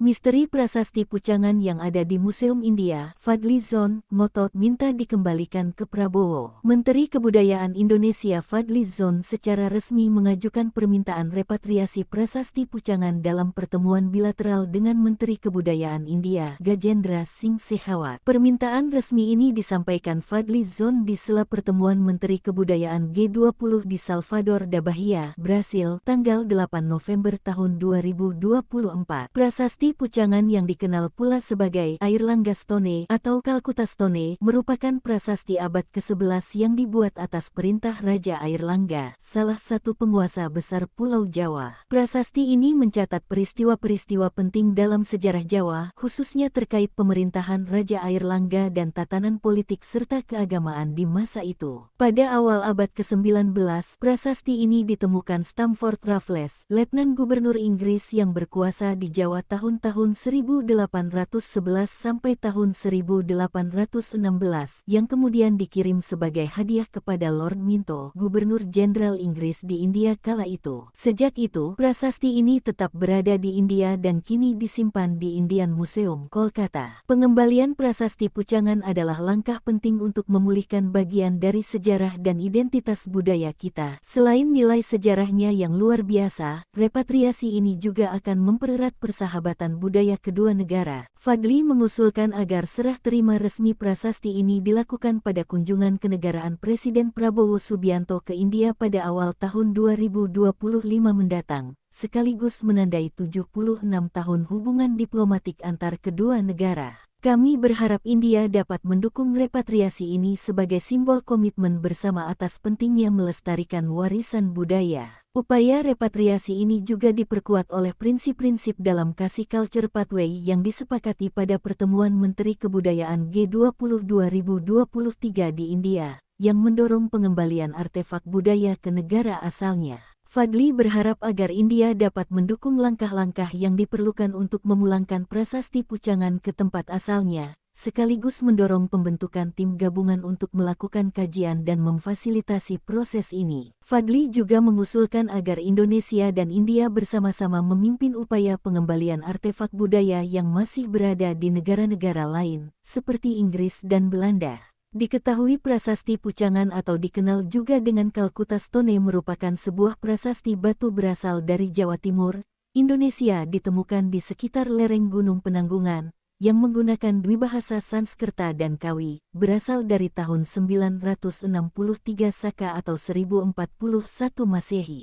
Misteri prasasti Pucangan yang ada di Museum India, Fadly Zon, ngotot minta dikembalikan ke Prabowo. Menteri Kebudayaan Indonesia Fadly Zon secara resmi mengajukan permintaan repatriasi prasasti Pucangan dalam pertemuan bilateral dengan Menteri Kebudayaan India, Gajendra Singh Shekhawat. Permintaan resmi ini disampaikan Fadly Zon di sela pertemuan Menteri Kebudayaan G20 di Salvador da Bahia, Brasil, tanggal 8 November tahun 2024. Prasasti Pucangan yang dikenal pula sebagai Airlangga Stone atau Calcutta Stone merupakan prasasti abad ke-11 yang dibuat atas perintah Raja Airlangga, salah satu penguasa besar Pulau Jawa. Prasasti ini mencatat peristiwa-peristiwa penting dalam sejarah Jawa, khususnya terkait pemerintahan Raja Airlangga dan tatanan politik serta keagamaan di masa itu. Pada awal abad ke-19, prasasti ini ditemukan Stamford Raffles, Letnan Gubernur Inggris yang berkuasa di Jawa tahun 1811 sampai tahun 1816 yang kemudian dikirim sebagai hadiah kepada Lord Minto, Gubernur Jenderal Inggris di India kala itu. Sejak itu, prasasti ini tetap berada di India dan kini disimpan di Indian Museum, Kolkata. Pengembalian prasasti Pucangan adalah langkah penting untuk memulihkan bagian dari sejarah dan identitas budaya kita. Selain nilai sejarahnya yang luar biasa, repatriasi ini juga akan mempererat persahabatan budaya kedua negara. Fadly mengusulkan agar serah terima resmi prasasti ini dilakukan pada kunjungan kenegaraan Presiden Prabowo Subianto ke India pada awal tahun 2025 mendatang, sekaligus menandai 76 tahun hubungan diplomatik antar kedua negara. Kami berharap India dapat mendukung repatriasi ini sebagai simbol komitmen bersama atas pentingnya melestarikan warisan budaya. Upaya repatriasi ini juga diperkuat oleh prinsip-prinsip dalam Kasih Culture Pathway yang disepakati pada pertemuan Menteri Kebudayaan G20 2023 di India, yang mendorong pengembalian artefak budaya ke negara asalnya. Fadly berharap agar India dapat mendukung langkah-langkah yang diperlukan untuk memulangkan prasasti Pucangan ke tempat asalnya, sekaligus mendorong pembentukan tim gabungan untuk melakukan kajian dan memfasilitasi proses ini. Fadly juga mengusulkan agar Indonesia dan India bersama-sama memimpin upaya pengembalian artefak budaya yang masih berada di negara-negara lain, seperti Inggris dan Belanda. Diketahui prasasti Pucangan atau dikenal juga dengan Calcutta Stone merupakan sebuah prasasti batu berasal dari Jawa Timur, Indonesia, ditemukan di sekitar lereng Gunung Penanggungan, yang menggunakan dwibahasa Sanskerta dan Kawi, berasal dari tahun 963 Saka atau 1041 Masehi.